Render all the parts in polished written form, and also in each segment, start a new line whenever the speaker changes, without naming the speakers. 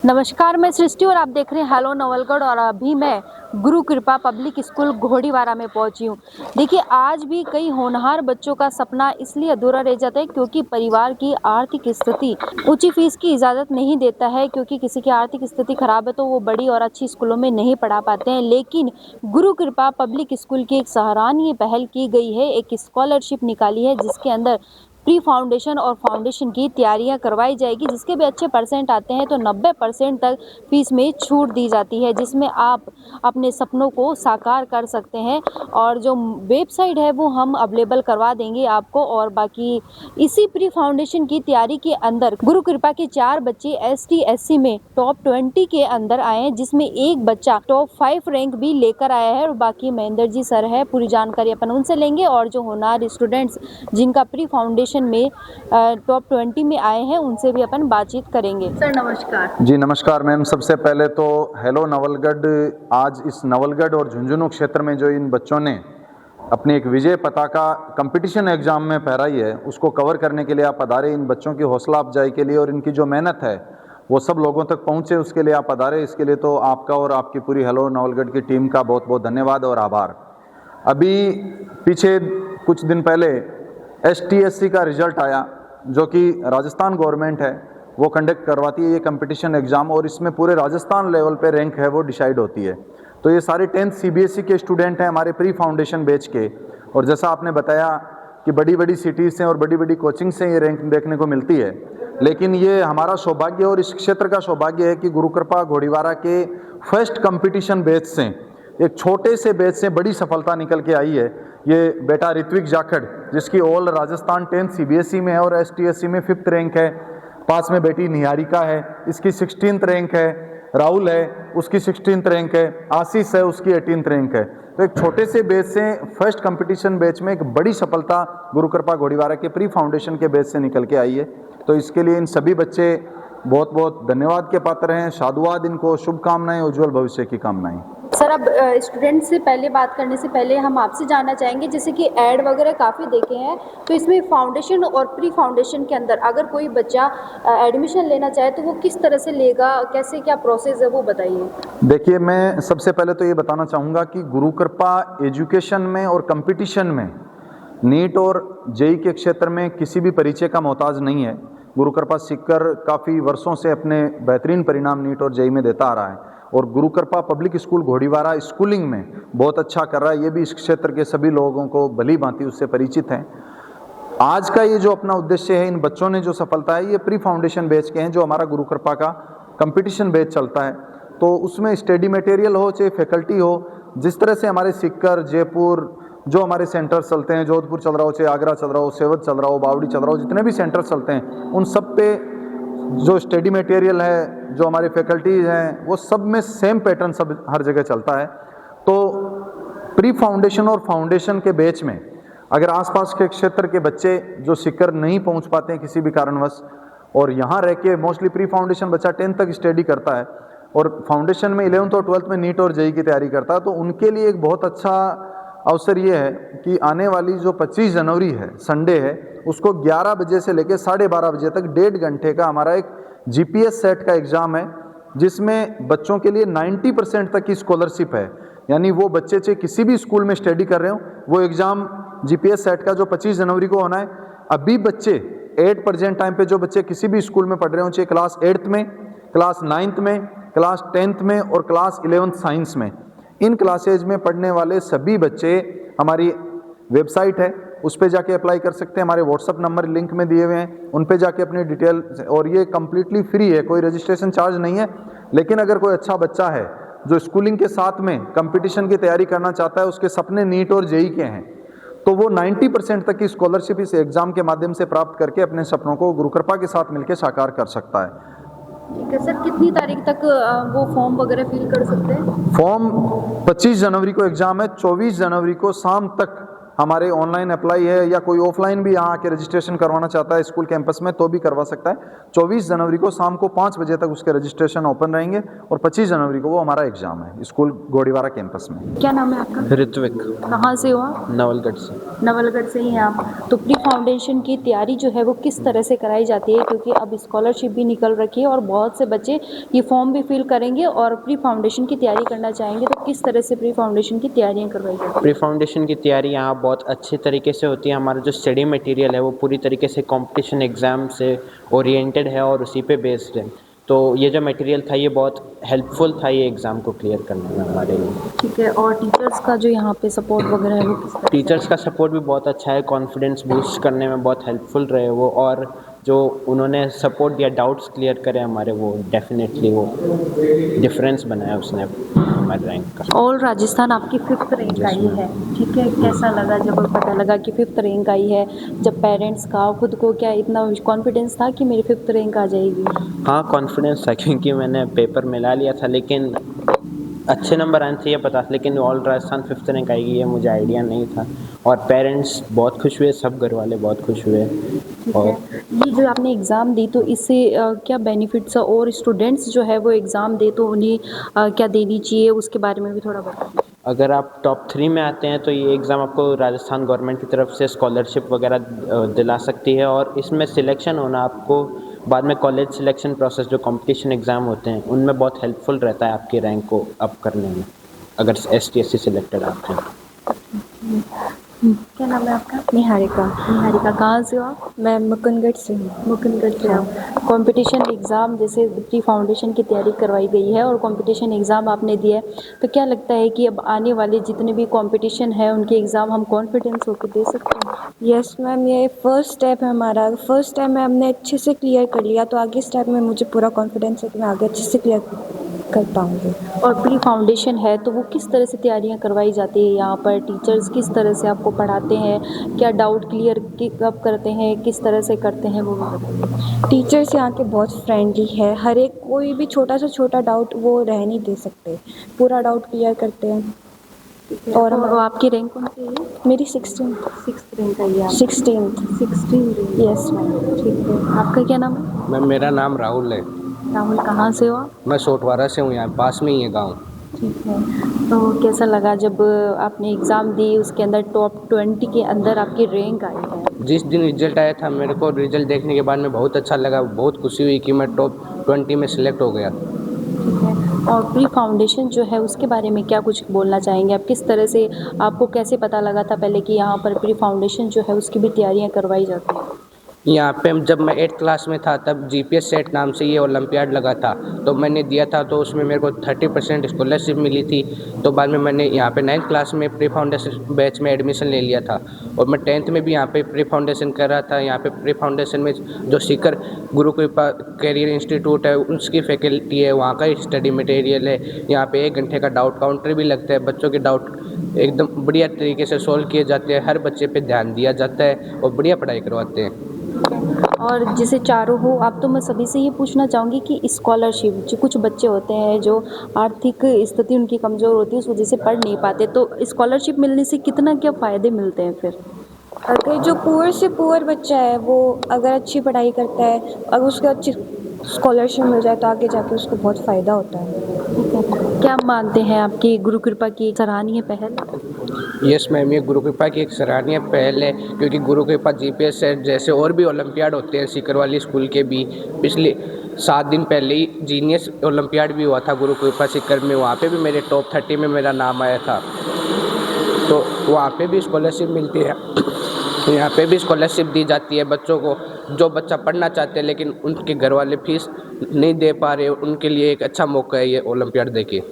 नमस्कार, मैं सृष्टि और आप देख रहे हैं हेलो नवलगढ़। और अभी मैं गुरु कृपा पब्लिक स्कूल घोड़ीवारा में पहुंची हूं। देखिए, आज भी कई होनहार बच्चों का सपना इसलिए अधूरा रह जाता है क्योंकि परिवार की आर्थिक स्थिति ऊंची फीस की इजाज़त नहीं देता है। क्योंकि किसी की आर्थिक स्थिति खराब है तो वो बड़ी और अच्छी स्कूलों में नहीं पढ़ा पाते हैं। लेकिन गुरु कृपा पब्लिक स्कूल की एक सराहनीय पहल की गई है। एक स्कॉलरशिप निकाली है जिसके अंदर प्री फाउंडेशन और फाउंडेशन की तैयारियां करवाई जाएगी। जिसके भी अच्छे परसेंट आते हैं तो 90% तक फीस में छूट दी जाती है, जिसमें आप अपने सपनों को साकार कर सकते हैं। और जो वेबसाइट है वो हम अवेलेबल करवा देंगे आपको। और बाकी इसी प्री फाउंडेशन की तैयारी के अंदर गुरु कृपा के 4 बच्चे ST SC में टॉप 20 के अंदर आए हैं, जिसमें एक बच्चा टॉप 5 रैंक भी लेकर आया है। और बाकी महेंद्र जी सर है, पूरी जानकारी अपन उनसे लेंगे। और जो होनहार स्टूडेंट्स जिनका प्री फाउंडेशन में टॉप 20 में आए हैं उनसे भी अपन बातचीत करेंगे। सर नमस्कार।
जी नमस्कार मैम। सबसे पहले तो हेलो नवलगढ़। आज इस नवलगढ़ और झुंझुनू क्षेत्र में जो इन बच्चों ने अपनी एक विजय पताका कंपटीशन एग्जाम में फहराई है उसको कवर करने के लिए आप पधारे। इन बच्चों की हौसला अफजाई के लिए और इनकी जो मेहनत है वो सब लोगों तक पहुंचे, उसके लिए आप पधारे। इसके लिए तो आपका और आपकी पूरी हेलो नवलगढ़ की टीम का बहुत बहुत धन्यवाद और आभार। अभी पीछे कुछ दिन पहले ST SC का रिजल्ट आया, जो कि राजस्थान गवर्नमेंट है वो कंडक्ट करवाती है ये कंपटीशन एग्ज़ाम, और इसमें पूरे राजस्थान लेवल पे रैंक है वो डिसाइड होती है। तो ये सारे 10th CBSE के स्टूडेंट हैं हमारे प्री फाउंडेशन बैच के। और जैसा आपने बताया कि बड़ी बड़ी सिटीज़ से और बड़ी बड़ी कोचिंग से ये रैंक देखने को मिलती है, लेकिन ये हमारा सौभाग्य और इस क्षेत्र का सौभाग्य है कि गुरु कृपा घोड़ीवारा के फर्स्ट कंपटीशन बैच से, एक छोटे से बैच से बड़ी सफलता निकल के आई है। ये बेटा ऋत्विक जाखड़, जिसकी ऑल राजस्थान 10th CBSE में है और ST SC में 5th रैंक है। पास में बेटी निहारिका है, इसकी 16th रैंक है। राहुल है, उसकी 16th रैंक है। आशीष है, उसकी 18th रैंक है। तो एक छोटे से बैच से फर्स्ट कंपटीशन बैच में एक बड़ी सफलता गुरु कृपा घोड़ीवारा के प्री फाउंडेशन के बैच से निकल के आई है। तो इसके लिए इन सभी बच्चे बहुत बहुत धन्यवाद के पात्र हैं। साधुवाद इनको, शुभकामनाएं, उज्जवल भविष्य की कामनाएं।
सर, अब स्टूडेंट से पहले बात करने से पहले हम आपसे जानना चाहेंगे, जैसे कि ऐड वगैरह काफ़ी देखे हैं, तो इसमें फाउंडेशन और प्री फाउंडेशन के अंदर अगर कोई बच्चा एडमिशन लेना चाहे तो वो किस तरह से लेगा, कैसे क्या प्रोसेस है वो बताइए।
देखिए, मैं सबसे पहले तो ये बताना चाहूँगा कि गुरु कृपा एजुकेशन में और कंपटीशन में नीट और JEE के क्षेत्र में किसी भी परिचय का मोहताज नहीं है। गुरु कृपा सीखकर काफ़ी वर्षों से अपने बेहतरीन परिणाम नीट और JEE में देता आ रहा है। और गुरु कृपा पब्लिक स्कूल घोड़ीवारा स्कूलिंग में बहुत अच्छा कर रहा है। ये भी इस क्षेत्र के सभी लोगों को भली भांति उससे परिचित हैं। आज का ये जो अपना उद्देश्य है, इन बच्चों ने जो सफलता है ये प्री फाउंडेशन बैच के हैं, जो हमारा गुरु कृपा का कंपटीशन बैच चलता है। तो उसमें स्टडी मटेरियल हो चाहे फैकल्टी हो, जिस तरह से हमारे सीकर, जयपुर जो हमारे सेंटर चलते हैं, जोधपुर चल रहा हो, चाहे आगरा चल रहा हो, सेवत चल रहा हो, बावड़ी चल रहा हो, जितने भी सेंटर चलते हैं उन सब पे जो स्टडी मटेरियल है, जो हमारी फैकल्टीज हैं, वो सब में सेम पैटर्न सब हर जगह चलता है। तो प्री फाउंडेशन और फाउंडेशन के बैच में अगर आसपास के क्षेत्र के बच्चे जो सीकर नहीं पहुंच पाते हैं किसी भी कारणवश, और यहाँ रह के मोस्टली प्री फाउंडेशन बच्चा 10th तक स्टडी करता है और फाउंडेशन में 11th और 12th में नीट और JEE की तैयारी करता है, तो उनके लिए एक बहुत अच्छा अवसर ये है कि आने वाली जो 25 जनवरी है, संडे है, उसको 11 बजे से लेकर 12:30 बजे तक 1.5 घंटे का हमारा एक GPS सेट का एग्ज़ाम है, जिसमें बच्चों के लिए 90% तक की स्कॉलरशिप है। यानी वो बच्चे चाहे किसी भी स्कूल में स्टडी कर रहे हो, वो एग्ज़ाम GPS सेट का जो 25 जनवरी को होना है, अभी बच्चे एट प्रेजेंट टाइम पे जो बच्चे किसी भी स्कूल में पढ़ रहे हो, चाहे क्लास 8th में, क्लास 9th में, क्लास 10th में और क्लास 11th साइंस में, इन क्लासेज में पढ़ने वाले सभी बच्चे हमारी वेबसाइट है उस पे जाके अप्लाई कर सकते हैं। हमारे व्हाट्सअप नंबर लिंक में दिए हुए हैं, उन पे जाके अपनी डिटेल, और ये कम्प्लीटली फ्री है, कोई रजिस्ट्रेशन चार्ज नहीं है। लेकिन अगर कोई अच्छा बच्चा है जो स्कूलिंग के साथ में कंपटीशन की तैयारी करना चाहता है, उसके सपने नीट और JEE के हैं, तो वो 90% तक की स्कॉलरशिप इस एग्ज़ाम के माध्यम से प्राप्त करके अपने सपनों को गुरु कृपा के साथ मिलकर साकार कर सकता है।
ठीक है सर, कितनी तारीख तक वो फॉर्म वगैरह फिल कर सकते हैं?
फॉर्म 25 जनवरी को एग्ज़ाम है, 24 जनवरी को शाम तक हमारे ऑनलाइन अप्लाई है, या कोई ऑफलाइन भी यहाँ आके रजिस्ट्रेशन करवाना चाहता है स्कूल कैंपस में तो भी करवा सकता है। 24 जनवरी को शाम को 5 बजे तक उसके रजिस्ट्रेशन ओपन रहेंगे और 25 जनवरी को वो हमारा एग्जाम है स्कूल घोड़ीवारा कैंपस में।
क्या नाम है आपका?
ऋत्विक।
कहाँ से हो आप?
नवलगढ़ से।
नवलगढ़ से ही हैं आप। तो प्री फाउंडेशन की तैयारी जो है वो किस तरह से कराई जाती है, क्योंकि अब स्कॉलरशिप भी निकल रखी है और बहुत से बच्चे ये फॉर्म भी फिल करेंगे और प्री फाउंडेशन की तैयारी करना चाहेंगे, तो किस तरह से प्री फाउंडेशन की तैयारियां करवाई जाती हैं?
प्री फाउंडेशन की तैयारी यहाँ बहुत अच्छे तरीके से होती है। हमारा जो स्टडी मटेरियल है वो पूरी तरीके से कंपटीशन एग्ज़ाम से ओरिएंटेड है और उसी पे बेस्ड है। तो ये जो मटेरियल था ये बहुत हेल्पफुल था ये एग्ज़ाम को क्लियर करने में हमारे लिए।
ठीक है, और टीचर्स का जो यहाँ पे सपोर्ट वगैरह है वो किस तरह से?
टीचर्स का सपोर्ट भी बहुत अच्छा है, कॉन्फिडेंस बूस्ट करने में बहुत हेल्पफुल रहे वो, और जो उन्होंने सपोर्ट दिया, डाउट्स क्लियर करे हमारे, वो डेफिनेटली वो डिफरेंस बनाया उसने हमारे रैंक का।
ऑल राजस्थान आपकी 5th रैंक आई है, ठीक है, कैसा लगा जब पता लगा कि 5th रैंक आई है? जब पेरेंट्स का, खुद को क्या इतना कॉन्फिडेंस था कि मेरी 5th रैंक आ जाएगी?
हाँ, कॉन्फिडेंस था क्योंकि मैंने पेपर मिला लिया था, लेकिन अच्छे नंबर आने चाहिए पता था, लेकिन ऑल राजस्थान 5th रैंक आएगी ये मुझे आइडिया नहीं था। और पेरेंट्स बहुत खुश हुए, सब घर वाले बहुत खुश हुए।
ठीक
और
है, ये जो आपने एग्ज़ाम दी तो इससे क्या बेनिफिट्स है, और स्टूडेंट्स जो है वो एग्ज़ाम दे तो उन्हें क्या देनी चाहिए, उसके बारे में भी थोड़ा बताइए।
अगर आप टॉप 3 में आते हैं तो ये एग्ज़ाम आपको राजस्थान गवर्नमेंट की तरफ से स्कॉलरशिप वगैरह दिला सकती है, और इसमें सिलेक्शन होना आपको बाद में कॉलेज सिलेक्शन प्रोसेस जो कंपटीशन एग्ज़ाम होते हैं उनमें बहुत हेल्पफुल रहता है आपकी रैंक को अप करने में, अगर ST SC सिलेक्टेड आप हैं।
क्या नाम है आपका?
निहारिका।
निहारिका, कहाँ से हो आप?
मैं मुकुंदगढ़ से हूँ।
मुकुंदगढ़ से आप। कंपटीशन एग्ज़ाम जैसे प्री फाउंडेशन की तैयारी करवाई गई है और कंपटीशन एग्ज़ाम आपने दिया है, तो क्या लगता है कि अब आने वाले जितने भी कंपटीशन है उनके एग्ज़ाम हम कॉन्फिडेंस होकर दे सकते हैं?
यस मैम, ये फर्स्ट स्टेप है हमारा। फर्स्ट टाइम में हमने अच्छे से क्लियर कर लिया, तो आगे स्टेप में मुझे पूरा कॉन्फिडेंस है कि मैं आगे अच्छे से क्लियर कर पाऊँगी।
और प्री फाउंडेशन है तो वो किस तरह से तैयारियां करवाई जाती है यहाँ पर? टीचर्स किस तरह से आपको पढ़ाते हैं, क्या डाउट क्लियर कब करते हैं, किस तरह से करते हैं, वो भी बताइए।
टीचर्स यहाँ के बहुत फ्रेंडली है, हर एक कोई भी छोटा से छोटा डाउट वो रह नहीं दे सकते, पूरा डाउट क्लियर करते हैं।
और आपकी रैंक कौन सी है?
मेरी 16
6th रैंक आई है आप।
16th।
16 रैंक।
Yes ma'am.
ठीक है, आपका क्या नाम है?
मैम मेरा नाम राहुल है।
राहुल, कहाँ से हो आप?
मैं सोटवारा से हूँ, यहाँ पास में ही है गांव।
ठीक है, तो कैसा लगा जब आपने एग्ज़ाम दी, उसके अंदर टॉप 20 के अंदर आपकी रैंक आई है?
जिस दिन रिजल्ट आया था मेरे को रिजल्ट देखने के बाद में बहुत अच्छा लगा, बहुत खुशी हुई कि मैं टॉप 20 में सिलेक्ट हो गया।
ठीक है, और प्री फाउंडेशन जो है उसके बारे में क्या कुछ बोलना चाहेंगे आप? किस तरह से आपको कैसे पता लगा था पहले कि यहाँ पर प्री फाउंडेशन जो है उसकी भी तैयारियाँ करवाई जाती हैं?
यहाँ पे जब मैं 8th क्लास में था तब GPS सेट नाम से ये ओलंपियाड लगा था, तो मैंने दिया था, तो उसमें मेरे को 30% स्कॉलरशिप मिली थी। तो बाद में मैंने यहाँ पे 9th क्लास में प्री फाउंडेशन बैच में एडमिशन ले लिया था, और मैं 10th में भी यहाँ पे प्री फाउंडेशन कर रहा था। यहाँ पे प्री फाउंडेशन में जो सीकर गुरु कृपा करियर इंस्टीट्यूट है उसकी फैकल्टी है, वहाँ का स्टडी मटेरियल है। यहाँ पे 1 घंटे का डाउट काउंटर भी लगता है, बच्चों के डाउट एकदम बढ़िया तरीके से सोल्व किए जाते हैं, हर बच्चे पे ध्यान दिया जाता है और बढ़िया पढ़ाई करवाते हैं।
और जैसे चारों हो आप, तो मैं सभी से ये पूछना चाहूँगी कि स्कॉलरशिप, जो कुछ बच्चे होते हैं जो आर्थिक स्थिति उनकी कमज़ोर होती है उस वजह से पढ़ नहीं पाते, तो स्कॉलरशिप मिलने से कितना क्या फ़ायदे मिलते हैं फिर?
अगर जो पुअर से पुअर बच्चा है वो अगर अच्छी पढ़ाई करता है, अगर उसको अच्छी स्कॉलरशिप मिल जाए तो आगे जाके उसको बहुत फ़ायदा होता है।
क्या मानते हैं आपकी गुरु कृपा की सराहनीय पहल?
यस मैम, ये गुरु कृपा की एक सराहनीय पहल है, क्योंकि गुरु कृपा GPS सेट जैसे और भी ओलंपियाड होते हैं सीकर वाली स्कूल के भी, पिछले 7 दिन पहले ही जीनियस ओलंपियाड भी हुआ था गुरु कृपा सीकर में, वहाँ पे भी मेरे टॉप 30 में मेरा नाम आया था। तो वहाँ पे भी स्कॉलरशिप मिलती है, यहाँ पे भी स्कॉलरशिप दी जाती है बच्चों को, जो बच्चा पढ़ना चाहते हैं लेकिन उनके घर वाले फीस नहीं दे पा रहे, उनके लिए एक अच्छा मौका है ये ओलंपियाड देखिए।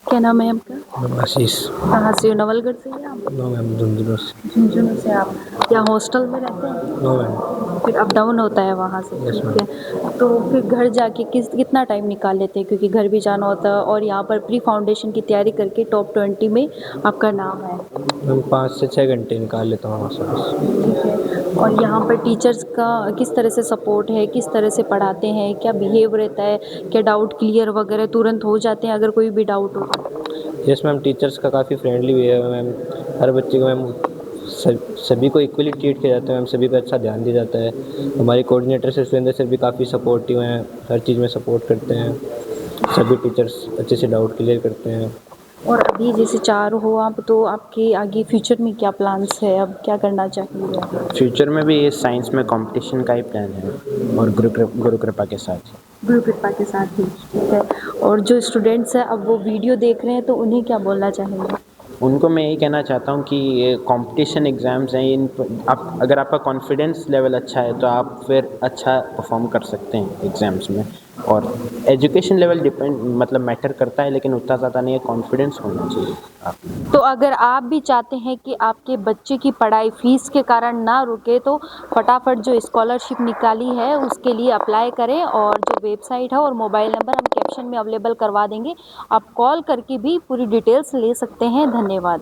क्या नाम है आपका?
आशीष।
कहाँ से हो? नवलगढ़ से हैं आप?
नो मैम, झुंझुनू से।
झुंझुनू से आप? क्या हॉस्टल में रहते हैं?
No ma'am.
फिर अप डाउन होता है वहाँ से?
Yes,
ठीक है, तो फिर घर जाके कितना टाइम निकाल लेते हैं, क्योंकि घर भी जाना होता है और यहाँ पर प्री फाउंडेशन की तैयारी करके टॉप 20 में आपका नाम है?
मैम 5 से 6 घंटे निकाल लेता हूँ वहाँ से बस।
ठीक है, और यहाँ पर टीचर्स का किस तरह से सपोर्ट है, किस तरह से पढ़ाते हैं, क्या बिहेव रहता है, क्या डाउट क्लियर वगैरह तुरंत हो जाते हैं अगर कोई भी डाउट हो?
यस मैम, टीचर्स का काफ़ी फ्रेंडली भी है मैम, हर बच्चे को मैम सभी को इक्वली ट्रीट किया जाता है मैम, सभी पे अच्छा ध्यान दिया जाता है। हमारे कोऑर्डिनेटर से सुरेंद्र सर भी काफ़ी सपोर्टिव हैं, हर चीज़ में सपोर्ट करते हैं, सभी टीचर्स अच्छे से डाउट क्लियर करते हैं।
और अभी जैसे 4 हो आप, तो आपके आगे फ्यूचर में क्या प्लान्स है, अब क्या करना चाहेंगे?
फ्यूचर में भी इस साइंस में कंपटीशन का ही प्लान है और गुरु कृपा के साथ ही।
गुरु कृपा के साथ ही, ठीक है। और जो स्टूडेंट्स हैं अब वो वीडियो देख रहे हैं, तो उन्हें क्या बोलना चाहेंगे?
उनको मैं यही कहना चाहता हूँ कि ये कंपटीशन एग्ज़ाम्स हैं, इन आप अगर आपका कॉन्फिडेंस लेवल अच्छा है तो आप फिर अच्छा परफॉर्म कर सकते हैं एग्ज़ाम्स में। और एजुकेशन लेवल डिपेंड मतलब मैटर करता है, लेकिन उतना ज़्यादा नहीं है, कॉन्फिडेंस होना चाहिए आप।
तो अगर आप भी चाहते हैं कि आपके बच्चे की पढ़ाई फीस के कारण ना रुके, तो फटाफट जो स्कॉलरशिप निकाली है उसके लिए अप्लाई करें, और जो वेबसाइट है और मोबाइल नंबर हम कैप्शन में अवेलेबल करवा देंगे, आप कॉल करके भी पूरी डिटेल्स ले सकते हैं। धन्यवाद।